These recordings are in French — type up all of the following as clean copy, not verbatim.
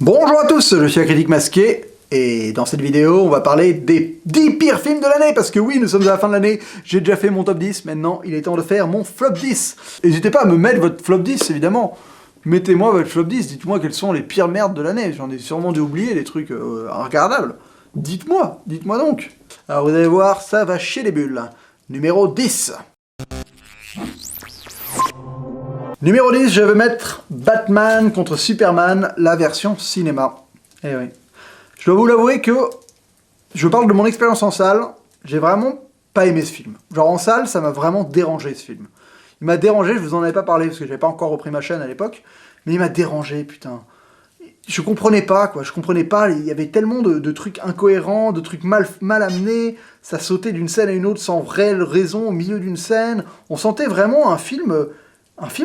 Bonjour à tous, je suis la Critique Masquée, et dans cette vidéo, on va parler des 10 pires films de l'année, parce que oui, nous sommes à la fin de l'année, j'ai déjà fait mon top 10, maintenant il est temps de faire mon flop 10. N'hésitez pas à me mettre votre flop 10, évidemment. Mettez-moi votre flop 10, dites-moi quelles sont les pires merdes de l'année, j'en ai sûrement dû oublier des trucs regardables. Dites-moi donc. Alors vous allez voir, ça va chier les bulles. Numéro 10. Numéro 10, je vais mettre Batman contre Superman, la version cinéma. Eh oui. Je dois vous l'avouer que je parle de mon expérience en salle, j'ai vraiment pas aimé ce film. Genre en salle, ça m'a vraiment dérangé ce film. Il m'a dérangé, je vous en avais pas parlé parce que j'avais pas encore repris ma chaîne à l'époque, mais il m'a dérangé, putain. Je comprenais pas, quoi, il y avait tellement de trucs incohérents, de trucs mal amenés, ça sautait d'une scène à une autre sans vraie raison au milieu d'une scène, on sentait vraiment un film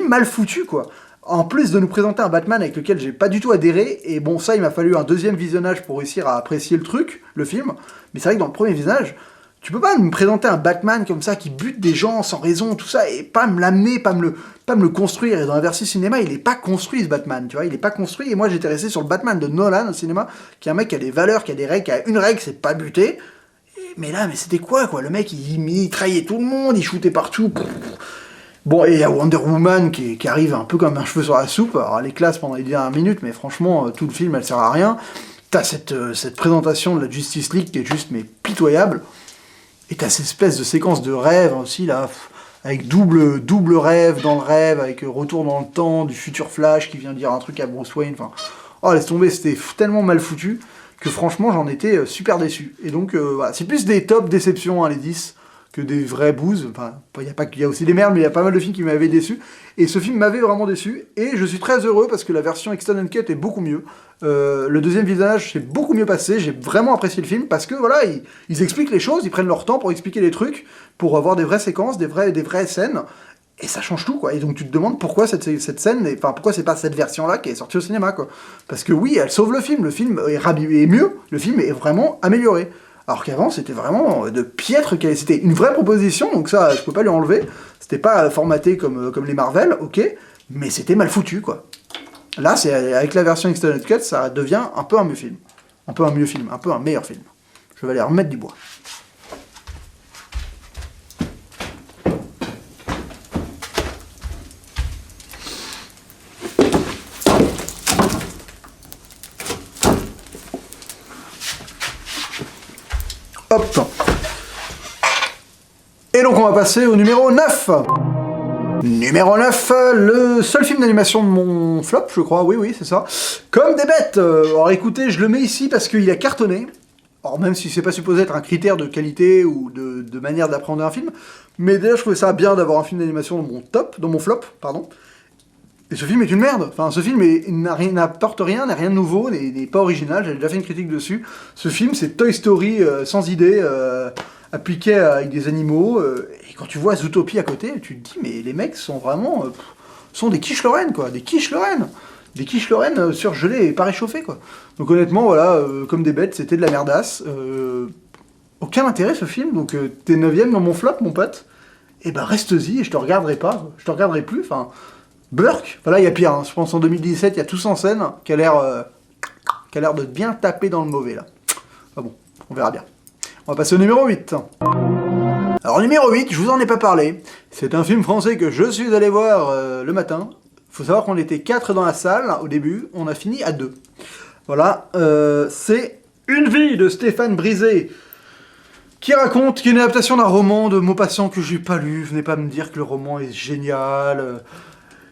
mal foutu, quoi. En plus de nous présenter un Batman avec lequel j'ai pas du tout adhéré, et bon, ça, il m'a fallu un deuxième visionnage pour réussir à apprécier le truc, le film, mais c'est vrai que dans le premier visionnage, tu peux pas me présenter un Batman comme ça, qui bute des gens sans raison, tout ça, et pas me l'amener, pas me le construire, et dans la version cinéma, il est pas construit, ce Batman, tu vois, il est pas construit, et moi, j'étais resté sur le Batman de Nolan, au cinéma, qui est un mec qui a des valeurs, qui a des règles, qui a une règle, c'est pas buter, mais là, c'était quoi, le mec, il trahissait tout le monde, il shootait partout. Bon, et il y a Wonder Woman qui arrive un peu comme un cheveu sur la soupe, alors elle est classe pendant les dernières minutes, mais franchement, tout le film, elle sert à rien. T'as cette présentation de la Justice League qui est juste, mais pitoyable, et t'as cette espèce de séquence de rêve aussi, là, avec double rêve dans le rêve, avec retour dans le temps, du futur Flash qui vient dire un truc à Bruce Wayne, enfin... Oh, laisse tomber, c'était tellement mal foutu, que franchement, j'en étais super déçu. Et donc, voilà, c'est plus des top déceptions, hein, les 10, que des vrais bouses. Enfin, il y a aussi des merdes, mais il y a pas mal de films qui m'avaient déçu. Et ce film m'avait vraiment déçu. Et je suis très heureux parce que la version Extended Cut est beaucoup mieux. Le deuxième visionnage s'est beaucoup mieux passé. J'ai vraiment apprécié le film parce que voilà, ils expliquent les choses, ils prennent leur temps pour expliquer les trucs, pour avoir des vraies séquences, des vraies scènes. Et ça change tout, quoi. Et donc tu te demandes pourquoi cette scène, enfin pourquoi c'est pas cette version-là qui est sortie au cinéma, quoi. Parce que oui, elle sauve le film est mieux, le film est vraiment amélioré. Alors qu'avant, c'était vraiment de piètre qualité. C'était une vraie proposition, donc ça, je peux pas lui enlever. C'était pas formaté comme les Marvel, ok, mais c'était mal foutu, quoi. Là, avec la version Extended Cut, ça devient un peu un mieux film. Un peu un meilleur film. Je vais aller remettre du bois. Hop. Et donc on va passer au numéro 9. Numéro 9, le seul film d'animation de mon flop, je crois, oui, c'est ça. Comme des bêtes. Alors écoutez, je le mets ici parce qu'il a cartonné. Alors même si c'est pas supposé être un critère de qualité ou de manière d'appréhender un film, mais déjà je trouvais ça bien d'avoir un film d'animation dans mon flop, pardon. Et ce film est une merde. Enfin, ce film n'apporte rien, n'a rien de nouveau, n'est pas original. J'avais déjà fait une critique dessus. Ce film, c'est Toy Story sans idée, appliqué avec des animaux. Et quand tu vois Zootopie à côté, tu te dis, mais les mecs sont vraiment... sont des quiches Lorraine, quoi. Des quiches Lorraine. Des quiches Lorraine surgelées et pas réchauffées, quoi. Donc honnêtement, voilà, comme des bêtes, c'était de la merdasse. Aucun intérêt, ce film. Donc t'es 9ème dans mon flop, mon pote. Et ben reste-y, et je te regarderai pas. Je te regarderai plus, enfin... Burke, voilà, il y a pire, hein. Je pense en 2017, il y a Tous en scène, qui a l'air de bien taper dans le mauvais, là. Ah bon, on verra bien. On va passer au numéro 8. Alors, numéro 8, je vous en ai pas parlé. C'est un film français que je suis allé voir le matin. Faut savoir qu'on était 4 dans la salle, au début, on a fini à 2. Voilà, c'est Une vie de Stéphane Brisé, qui est une adaptation d'un roman de Maupassant que j'ai pas lu. Venez pas me dire que le roman est génial...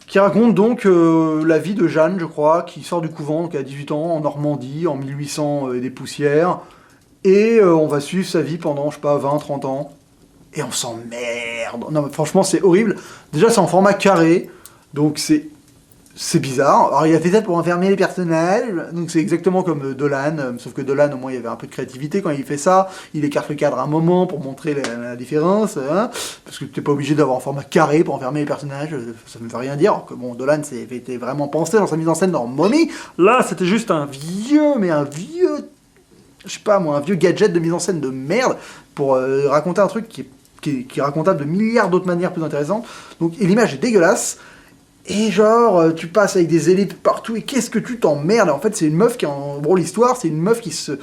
qui raconte donc la vie de Jeanne, je crois, qui sort du couvent, donc à 18 ans, en Normandie, en 1800 et des poussières, et on va suivre sa vie pendant, je sais pas, 20-30 ans, et on s'emmerde. Non mais franchement, c'est horrible. Déjà, c'est en format carré, donc c'est bizarre. Alors il a fait ça pour enfermer les personnages, donc c'est exactement comme Dolan, sauf que Dolan au moins il y avait un peu de créativité quand il fait ça, il écarte le cadre un moment pour montrer la différence, hein, parce que tu n'es pas obligé d'avoir un format carré pour enfermer les personnages, ça ne veut rien dire, alors que bon, Dolan était vraiment pensé dans sa mise en scène dans Mommy, là c'était juste un vieux, je sais pas moi, un vieux gadget de mise en scène de merde, pour raconter un truc qui est racontable de milliards d'autres manières plus intéressantes, donc, et l'image est dégueulasse. Et genre, tu passes avec des élites partout, et qu'est-ce que tu t'emmerdes. En fait, c'est une meuf qui, en gros, l'histoire, c'est une meuf qui se...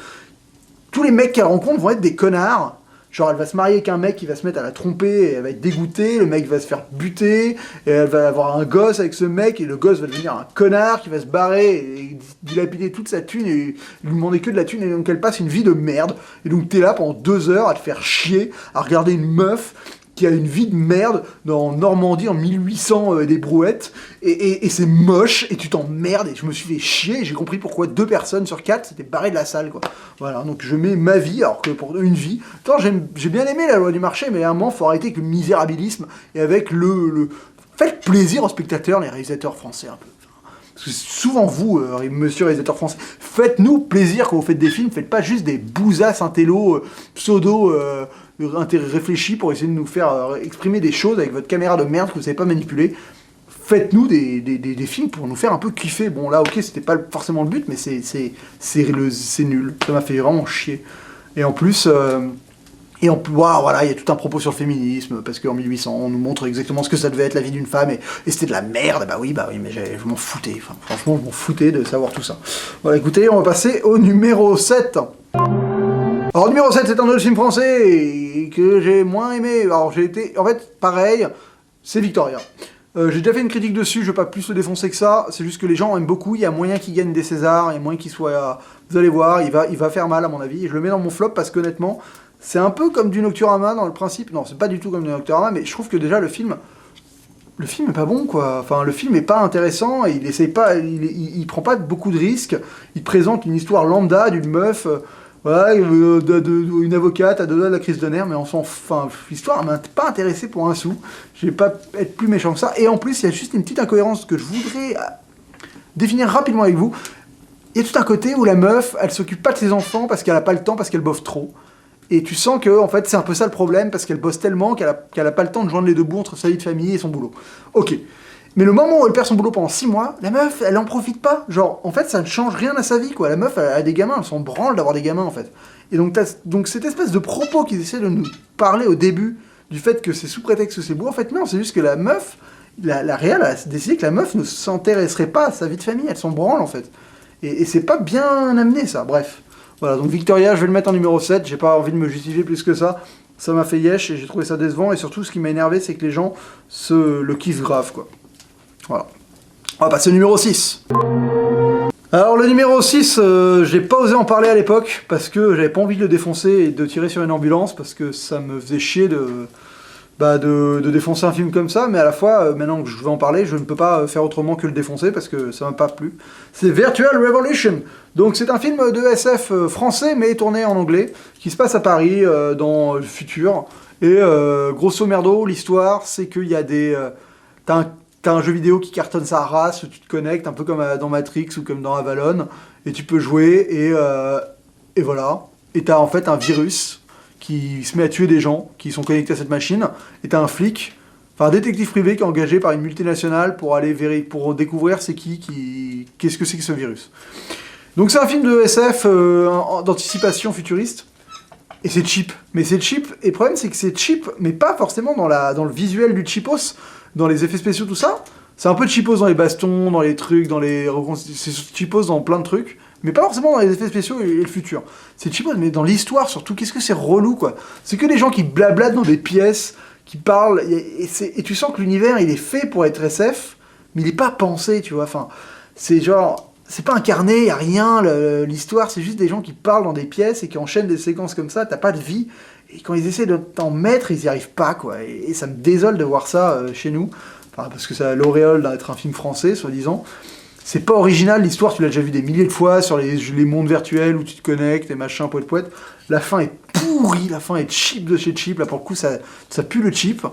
Tous les mecs qu'elle rencontre vont être des connards. Genre, elle va se marier avec un mec qui va se mettre à la tromper, et elle va être dégoûtée, le mec va se faire buter, et elle va avoir un gosse avec ce mec, et le gosse va devenir un connard qui va se barrer, et dilapider toute sa thune, et lui demander que de la thune, et donc elle passe une vie de merde. Et donc t'es là pendant 2 heures à te faire chier, à regarder une meuf qui a une vie de merde dans Normandie en 1800 des brouettes, et c'est moche, et tu t'emmerdes, et je me suis fait chier, et j'ai compris pourquoi 2 personnes sur 4 s'étaient barrées de la salle, quoi. Voilà, donc je mets ma vie, alors que pour une vie... Attends, j'ai bien aimé la loi du marché, mais à un moment, faut arrêter avec le misérabilisme, et avec le... Faites plaisir aux spectateurs, les réalisateurs français, un peu. Parce que souvent vous, monsieur réalisateur français, faites-nous plaisir quand vous faites des films, faites pas juste des bousasses intello, pseudo... réfléchi pour essayer de nous faire exprimer des choses avec votre caméra de merde que vous savez pas manipuler. Faites-nous des films pour nous faire un peu kiffer. Bon là, ok, c'était pas forcément le but, mais c'est nul. Ça m'a fait vraiment chier. Et en plus, wow, voilà, il y a tout un propos sur le féminisme, parce qu'en 1800, on nous montre exactement ce que ça devait être la vie d'une femme, et c'était de la merde. Bah oui, mais je m'en foutais. Enfin, franchement, je m'en foutais de savoir tout ça. Voilà, écoutez, on va passer au numéro 7. Alors, numéro 7, c'est un autre film français que j'ai moins aimé. Alors, j'ai été... En fait, pareil, c'est Victoria. J'ai déjà fait une critique dessus, je vais pas plus le défoncer que ça. C'est juste que les gens aiment beaucoup, il y a moyen qu'il gagne des Césars, il y a moyen qu'il soit... Vous allez voir, il va faire mal, à mon avis. Et je le mets dans mon flop parce qu'honnêtement, c'est un peu comme du Nocturama dans le principe. Non, c'est pas du tout comme du Nocturama, mais je trouve que déjà, le film est pas bon, quoi. Enfin, le film est pas intéressant, et il essaye pas... Il prend pas beaucoup de risques. Il présente une histoire lambda d'une meuf... Voilà, une avocate à 2 doigts de la crise de nerfs, mais enfin, l'histoire m'a pas intéressé pour un sou. Je vais pas être plus méchant que ça. Et en plus, il y a juste une petite incohérence que je voudrais définir rapidement avec vous. Il y a tout un côté où la meuf, elle s'occupe pas de ses enfants parce qu'elle a pas le temps, parce qu'elle bosse trop. Et tu sens que, en fait, c'est un peu ça le problème, parce qu'elle bosse tellement qu'elle a pas le temps de joindre les deux bouts entre sa vie de famille et son boulot. Ok. Mais le moment où elle perd son boulot pendant 6 mois, la meuf, elle en profite pas. Genre, en fait, ça ne change rien à sa vie, quoi. La meuf, elle a des gamins, elle s'en branle d'avoir des gamins, en fait. Et donc cette espèce de propos qu'ils essaient de nous parler au début, du fait que c'est sous prétexte que c'est beau, en fait, non, c'est juste que la meuf, la réal a décidé que la meuf ne s'intéresserait pas à sa vie de famille, elle s'en branle, en fait. Et c'est pas bien amené, ça, bref. Voilà, donc Victoria, je vais le mettre en numéro 7, j'ai pas envie de me justifier plus que ça. Ça m'a fait yesh, et j'ai trouvé ça décevant, et surtout, ce qui m'a énervé, c'est que les gens le kiffent grave, quoi. Voilà. On va passer au numéro 6. Alors le numéro 6, j'ai pas osé en parler à l'époque, parce que j'avais pas envie de le défoncer et de tirer sur une ambulance, parce que ça me faisait chier de défoncer un film comme ça, mais à la fois, maintenant que je vais en parler, je ne peux pas faire autrement que le défoncer, parce que ça m'a pas plu. C'est Virtual Revolution. Donc c'est un film de SF français, mais tourné en anglais, qui se passe à Paris, dans le futur. Et grosso merdo, l'histoire, c'est qu'il y a des... T'as un jeu vidéo qui cartonne sa race, où tu te connectes, un peu comme dans Matrix ou comme dans Avalon, et tu peux jouer, et voilà. Et t'as en fait un virus qui se met à tuer des gens qui sont connectés à cette machine, et t'as un flic, enfin un détective privé qui est engagé par une multinationale pour pour découvrir qu'est-ce que c'est que ce virus. Donc c'est un film de SF d'anticipation futuriste, et c'est cheap. Mais c'est cheap, et le problème c'est que c'est cheap, mais pas forcément dans le visuel du cheapos, dans les effets spéciaux, tout ça. C'est un peu cheapos dans les bastons, dans les trucs, c'est cheapos dans plein de trucs, mais pas forcément dans les effets spéciaux et le futur. C'est cheapos, mais dans l'histoire surtout, qu'est-ce que c'est relou, quoi. C'est que des gens qui blablatent dans des pièces, qui parlent, et tu sens que l'univers, il est fait pour être SF, mais il est pas pensé, tu vois. Enfin, c'est genre... C'est pas incarné, y a rien, l'histoire, c'est juste des gens qui parlent dans des pièces et qui enchaînent des séquences comme ça, t'as pas de vie. Et quand ils essaient de t'en mettre, ils y arrivent pas, quoi. Et ça me désole de voir ça chez nous. Enfin, parce que ça a l'auréole d'être un film français, soi-disant. C'est pas original, l'histoire, tu l'as déjà vu des milliers de fois sur les mondes virtuels où tu te connectes et machin, poète. La fin est pourrie, la fin est cheap de chez cheap. Là, pour le coup, ça pue le cheap.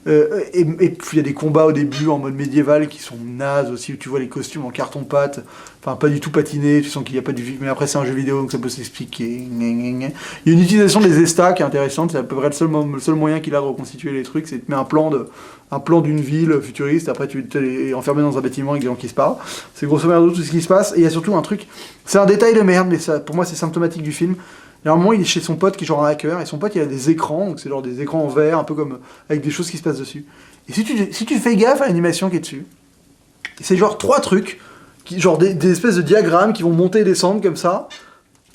Et puis il y a des combats au début en mode médiéval qui sont nazes aussi, où tu vois les costumes en carton-pâte, enfin pas du tout patinés, tu sens qu'il n'y a pas du... Mais après c'est un jeu vidéo donc ça peut s'expliquer. Il y a une utilisation des Estas qui est intéressante, c'est à peu près le seul moyen qu'il a de reconstituer les trucs, c'est de te mettre un plan d'une ville futuriste, après tu es enfermé dans un bâtiment avec des gens qui se parlent. C'est grosso modo tout ce qui se passe, et il y a surtout un truc, c'est un détail de merde, mais ça, pour moi c'est symptomatique du film. Et à un moment, il est chez son pote qui est genre un hacker, et son pote il a des écrans, donc c'est genre des écrans en verre, un peu comme avec des choses qui se passent dessus. Et si tu fais gaffe à l'animation qui est dessus, C'est genre 3 trucs, genre des espèces de diagrammes qui vont monter et descendre comme ça.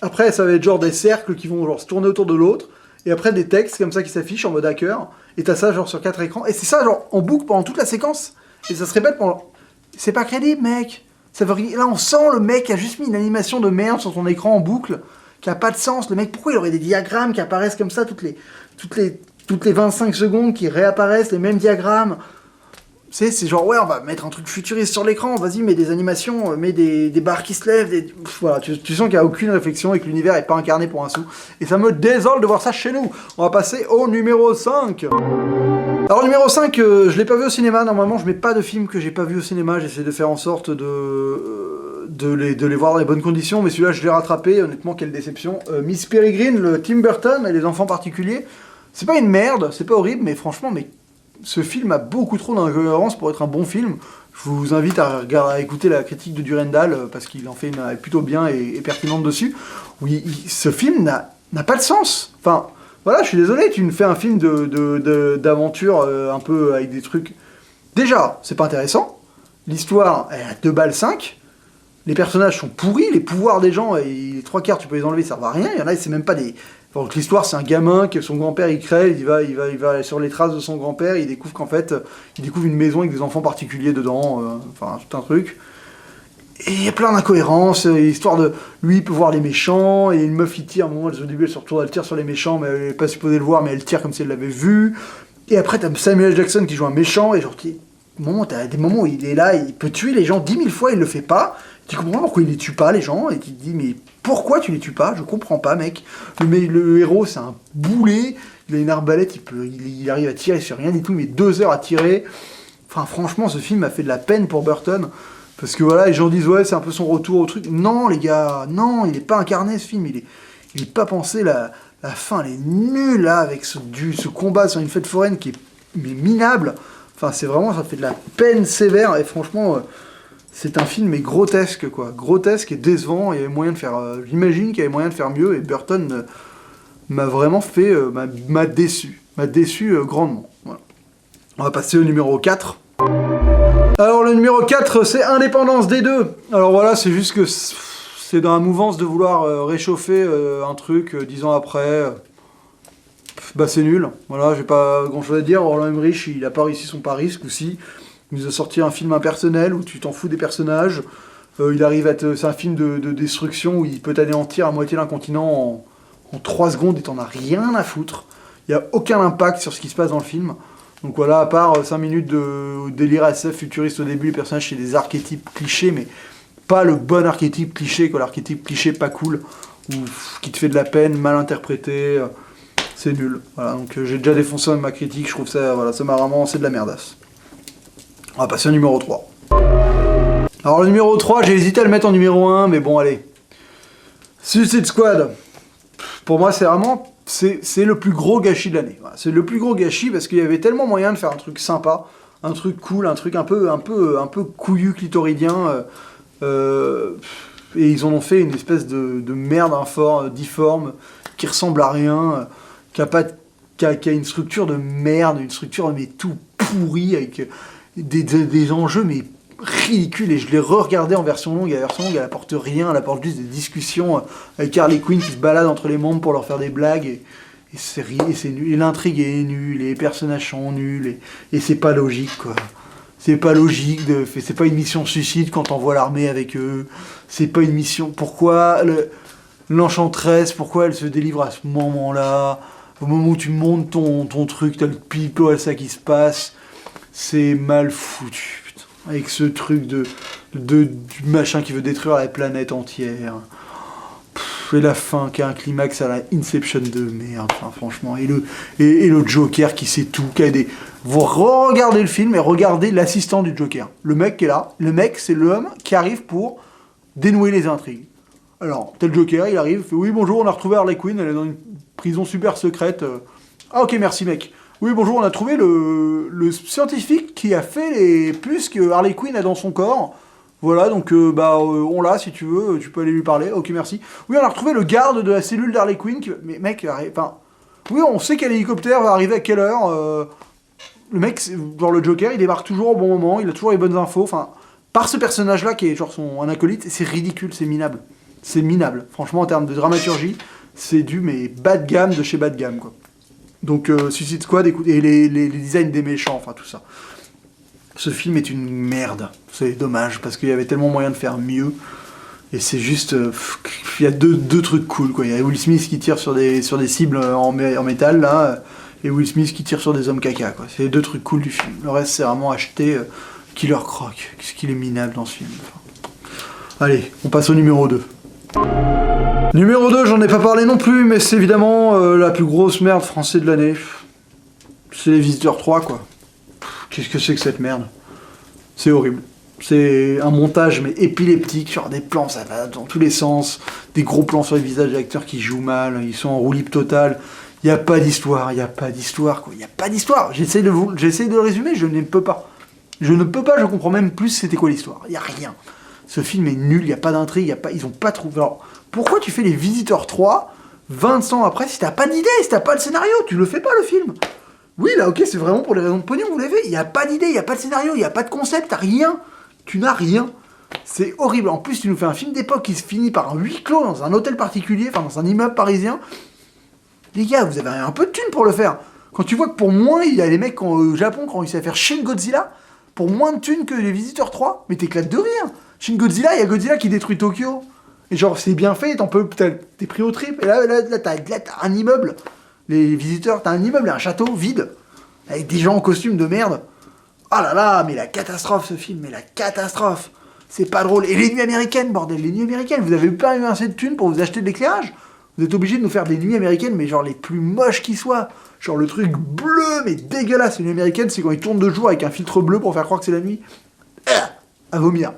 Après, ça va être genre des cercles qui vont genre se tourner autour de l'autre. Et après, des textes comme ça qui s'affichent en mode hacker. Et t'as ça genre sur 4 écrans. Et c'est ça genre en boucle pendant toute la séquence. Et ça se répète pendant... C'est pas crédible, mec. Ça veut... Là, on sent le mec qui a juste mis une animation de merde sur son écran en boucle. Qui a pas de sens. Le mec, pourquoi il aurait des diagrammes qui apparaissent comme ça toutes les 25 secondes, qui réapparaissent les mêmes diagrammes. C'est genre, ouais, on va mettre un truc futuriste sur l'écran, vas-y, mets des animations, mets des barres qui se lèvent, voilà, tu sens qu'il n'y a aucune réflexion et que l'univers n'est pas incarné pour un sou. Et ça me désole de voir ça chez nous. On va passer au numéro 5. Alors, numéro 5, je l'ai pas vu au cinéma, normalement, je mets pas de films que j'ai pas vu au cinéma, j'essaie de faire en sorte de les voir dans les bonnes conditions, mais celui-là, je l'ai rattrapé, honnêtement, quelle déception. Miss Peregrine, le Tim Burton et les enfants particuliers, c'est pas une merde, c'est pas horrible, mais franchement, ce film a beaucoup trop d'incohérences pour être un bon film. Je vous invite à écouter la critique de Durandal, parce qu'il en fait une plutôt bien et pertinente dessus. Oui, ce film n'a pas de sens. Enfin, voilà, je suis désolé, tu me fais un film d'aventure un peu avec des trucs... Déjà, c'est pas intéressant. L'histoire, elle a 2 balles 5. Les personnages sont pourris, les pouvoirs des gens, et les 3 quarts, tu peux les enlever, ça servent à rien. Il y en a, c'est même pas des... Donc l'histoire, c'est un gamin que son grand-père il crée, il va sur les traces de son grand-père, il découvre qu'en fait, il découvre une maison avec des enfants particuliers dedans, enfin tout un truc. Et il y a plein d'incohérences, histoire de... Lui, il peut voir les méchants, et une meuf, il tire, à un moment, au début, elle se retourne, elle tire sur les méchants, mais elle n'est pas supposée le voir, mais elle tire comme si elle l'avait vu. Et après, t'as Samuel Jackson qui joue un méchant, et genre, t'as des moments où il est là, il peut tuer les gens 10 000 fois, il le fait pas. Tu comprends pourquoi il les tue pas, les gens, et tu te dis, mais pourquoi tu les tues pas? Je comprends pas, mec. Le héros, c'est un boulet, il a une arbalète, il arrive à tirer sur rien du tout, il met 2 heures à tirer. Enfin, franchement, ce film m'a fait de la peine pour Burton, parce que voilà, les gens disent, ouais, c'est un peu son retour au truc. Non, les gars, non, il est pas incarné, ce film, il est pas pensé, la fin, elle est nulle, là, avec ce combat sur une fête foraine qui est minable. Enfin, c'est vraiment, ça fait de la peine sévère, et franchement... c'est un film mais grotesque, quoi. Grotesque et décevant, il y avait moyen de faire... j'imagine qu'il y avait moyen de faire mieux, et Burton m'a vraiment fait... m'a déçu. M'a déçu grandement. Voilà. On va passer au numéro 4. Alors le numéro 4, c'est Indépendance des deux. Alors voilà, c'est juste que c'est dans la mouvance de vouloir réchauffer un truc 10 ans après. Bah c'est nul. Voilà, j'ai pas grand chose à dire. Roland Emmerich, il a pas réussi son pari ce coup-ci. Il nous a sorti un film impersonnel où tu t'en fous des personnages. Il arrive à c'est un film de destruction où il peut t'anéantir à moitié d'un continent en 3 secondes et t'en as rien à foutre. Il n'y a aucun impact sur ce qui se passe dans le film. Donc voilà, à part 5 minutes de délire SF futuriste au début, les personnages c'est des archétypes clichés, mais pas le bon archétype cliché, quoi. L'archétype cliché pas cool, ou qui te fait de la peine, mal interprété. C'est nul. Voilà, donc j'ai déjà défoncé ma critique, je trouve ça, voilà, ça m'a vraiment, c'est de la merdasse. On va passer au numéro 3. Alors le numéro 3, j'ai hésité à le mettre en numéro 1, mais bon allez. Suicide Squad. Pour moi c'est vraiment... C'est le plus gros gâchis de l'année. Voilà, c'est le plus gros gâchis parce qu'il y avait tellement moyen de faire un truc sympa, un truc cool, un truc un peu couillu clitoridien. Et ils en ont fait une espèce de merde difforme, qui ressemble à rien, qui a une structure de merde, une structure mais tout pourri, avec des enjeux mais ridicules. Et je l'ai re-regardé en version longue, et la version longue elle apporte rien, elle apporte juste des discussions avec Harley Quinn qui se balade entre les membres pour leur faire des blagues, et c'est nul, et l'intrigue est nulle, les personnages sont nuls, et c'est pas logique, quoi. C'est pas logique, c'est pas une mission suicide quand on voit l'armée avec eux, c'est pas une mission... Pourquoi l'enchanteresse, pourquoi elle se délivre à ce moment-là, au moment où tu montes ton truc, t'as le pipeau à ça qui se passe, c'est mal foutu, putain. Avec ce truc du machin qui veut détruire la planète entière. Et la fin qui a un climax à la Inception de merde, enfin, franchement. Et le Joker qui sait tout, qui a des... Vous regardez le film et regardez l'assistant du Joker. Le mec qui est là, le mec c'est l'homme qui arrive pour dénouer les intrigues. Alors, tel Joker, il arrive, fait oui bonjour, on a retrouvé Harley Quinn, elle est dans une prison super secrète. Ah ok merci mec. Oui bonjour, on a trouvé le scientifique qui a fait les puces que Harley Quinn a dans son corps. Voilà, donc on l'a, si tu veux, tu peux aller lui parler, ok merci. Oui, on a retrouvé le garde de la cellule d'Harley Quinn, mais mec, enfin... Oui, on sait quel hélicoptère va arriver à quelle heure, le mec, genre le Joker, il débarque toujours au bon moment, il a toujours les bonnes infos, enfin... par ce personnage-là qui est genre un acolyte, c'est ridicule, c'est minable. C'est minable. Franchement, en termes de dramaturgie, c'est du mais bas de gamme de chez bas de gamme, quoi. Donc Suicide Squad, écoutez, et les designs des méchants, enfin tout ça. Ce film est une merde. C'est dommage, parce qu'il y avait tellement moyen de faire mieux. Et c'est juste... il y a deux trucs cool, quoi. Il y a Will Smith qui tire sur des cibles en métal, là, et Will Smith qui tire sur des hommes caca, quoi. C'est les deux trucs cool du film. Le reste, c'est vraiment acheté Killer Croc. Qu'est-ce qu'il est minable dans ce film. Enfin... Allez, on passe au numéro 2. Numéro 2, j'en ai pas parlé non plus, mais c'est évidemment la plus grosse merde française de l'année. C'est Les Visiteurs 3, quoi. Qu'est-ce que c'est que cette merde? C'est horrible. C'est un montage mais épileptique, genre des plans, ça va dans tous les sens, des gros plans sur les visages d'acteurs qui jouent mal, ils sont en roue libre totale. Il n'y a pas d'histoire, quoi. Il n'y a pas d'histoire. J'essaie de le résumer, je ne peux pas. Je comprends même plus c'était quoi l'histoire. Il n'y a rien. Ce film est nul, il n'y a pas d'intrigue, ils n'ont pas trouvé... Alors, pourquoi tu fais Les Visiteurs 3, 20 ans après, si t'as pas d'idée, si t'as pas de scénario, tu le fais pas le film. Oui, là, ok, c'est vraiment pour les raisons de pognon, vous l'avez. Il n'y a pas d'idée, il n'y a pas de scénario, il n'y a pas de concept, t'as rien. Tu n'as rien. C'est horrible. En plus, tu nous fais un film d'époque qui se finit par un huis clos dans un hôtel particulier, enfin dans un immeuble parisien. Les gars, vous avez un peu de thunes pour le faire. Quand tu vois que pour moins, il y a les mecs au Japon qui ont réussi à faire Shin Godzilla, pour moins de thunes que Les Visiteurs 3, mais t'éclates de rire. Shin Godzilla, il y a Godzilla qui détruit Tokyo. Et genre, c'est bien fait, t'es pris au trip. Et là t'as un immeuble. Les Visiteurs, t'as un immeuble et un château vide, avec des gens en costume de merde. Ah là là, mais la catastrophe ce film, mais la catastrophe. C'est pas drôle. Et les nuits américaines, bordel, les nuits américaines, vous avez pas eu assez de thunes pour vous acheter de l'éclairage? Vous êtes obligé de nous faire des nuits américaines, mais genre les plus moches qui soient. Genre le truc bleu, mais dégueulasse. Les nuits américaines, c'est quand ils tournent de jour avec un filtre bleu pour faire croire que c'est la nuit. À vomir.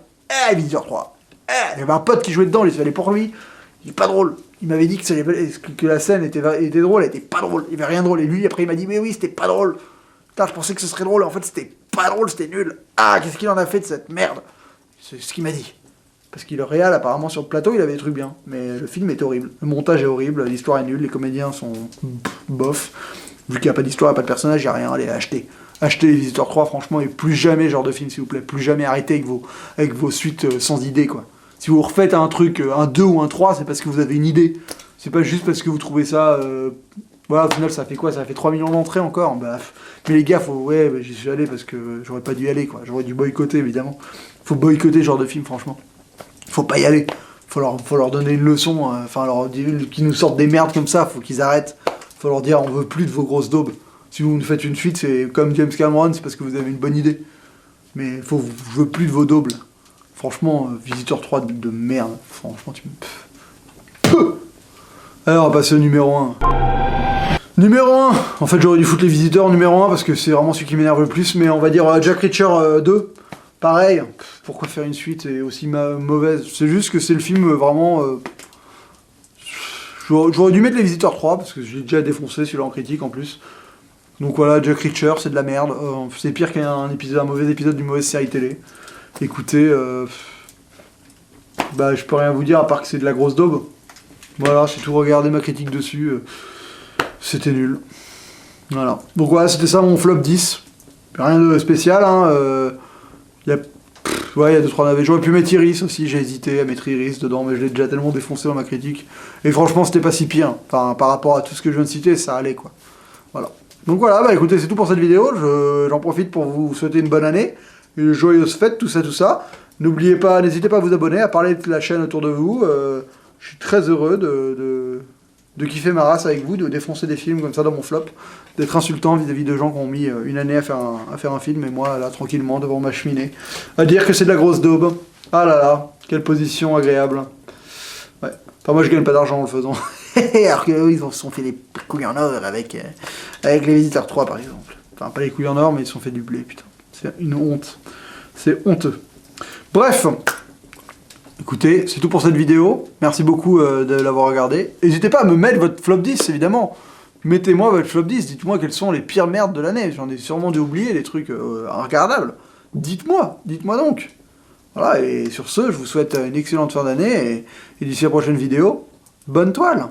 Visiteurs 3. J'avais un pote qui jouait dedans, il fallait pour lui. Il est pas drôle. Il m'avait dit que la scène était drôle, elle était pas drôle. Il y avait rien de drôle. Et lui, après, il m'a dit, mais oui, c'était pas drôle. Putain, je pensais que ce serait drôle. En fait, c'était pas drôle, c'était nul. Ah, qu'est-ce qu'il en a fait de cette merde? C'est ce qu'il m'a dit. Parce qu'il le réal, apparemment, sur le plateau, il avait des trucs bien. Mais le film est horrible. Le montage est horrible, l'histoire est nulle, les comédiens sont bof. Vu qu'il n'y a pas d'histoire, il n'y a pas de personnage, il n'y a rien. Allez, achetez. Achetez Les Visiteurs 3, franchement, et plus jamais ce genre de film, s'il vous plaît. Plus jamais arrêtez avec vos suites sans idée, quoi. Si vous refaites un truc, un 2 ou un 3, c'est parce que vous avez une idée. C'est pas juste parce que vous trouvez ça... Voilà, au final, ça fait quoi? Ça fait 3 millions d'entrées encore. Bah, mais les gars, j'y suis allé parce que j'aurais pas dû y aller, quoi. J'aurais dû boycotter, évidemment. Faut boycotter ce genre de film, franchement. Faut pas y aller. Faut leur donner une leçon. Enfin, leur dire qu'ils nous sortent des merdes comme ça. Faut qu'ils arrêtent. Faut leur dire, on veut plus de vos grosses daubes. Si vous nous faites une suite, c'est comme James Cameron, c'est parce que vous avez une bonne idée. Mais je veux plus de vos daubes. Franchement, Visiteur 3 de merde. Franchement, tu me... Alors, on va passer au numéro 1. Numéro 1. En fait, j'aurais dû foutre Les Visiteurs en numéro 1 parce que c'est vraiment celui qui m'énerve le plus. Mais on va dire Jack Reacher 2. Pareil. Pourquoi faire une suite aussi mauvaise? C'est juste que c'est le film vraiment... J'aurais dû mettre Les Visiteurs 3 parce que j'ai déjà défoncé celui-là en critique en plus. Donc voilà, Jack Reacher, c'est de la merde. C'est pire qu'un mauvais épisode d'une mauvaise série télé. Écoutez, je peux rien vous dire à part que c'est de la grosse daube. Voilà, c'est tout. Regardez ma critique dessus. C'était nul. Voilà. Donc voilà, c'était ça mon flop 10. Rien de spécial, hein. Il y a 2-3 navets. J'aurais pu mettre Iris aussi, j'ai hésité à mettre Iris dedans, mais je l'ai déjà tellement défoncé dans ma critique. Et franchement, c'était pas si pire. Enfin, par rapport à tout ce que je viens de citer, ça allait, quoi. Voilà. Donc voilà, écoutez, c'est tout pour cette vidéo. J'en profite pour vous souhaiter une bonne année. Une joyeuse fête, tout ça. N'oubliez pas, n'hésitez pas à vous abonner, à parler de la chaîne autour de vous. Je suis très heureux de kiffer ma race avec vous, de défoncer des films comme ça dans mon flop, d'être insultant vis-à-vis de gens qui ont mis une année à faire un film, et moi, là, tranquillement, devant ma cheminée, à dire que c'est de la grosse daube. Ah là là, quelle position agréable. Ouais. Enfin, moi, je gagne pas d'argent en le faisant. Alors qu'eux, ils se sont fait des couilles en or avec Les Visiteurs 3, par exemple. Enfin, pas les couilles en or, mais ils se sont fait du blé, putain. C'est une honte. C'est honteux. Bref. Écoutez, c'est tout pour cette vidéo. Merci beaucoup de l'avoir regardé. N'hésitez pas à me mettre votre flop 10, évidemment. Mettez-moi votre flop 10. Dites-moi quelles sont les pires merdes de l'année. J'en ai sûrement dû oublier, des trucs regardables. Dites-moi donc. Voilà, et sur ce, je vous souhaite une excellente fin d'année. Et d'ici la prochaine vidéo, bonne toile!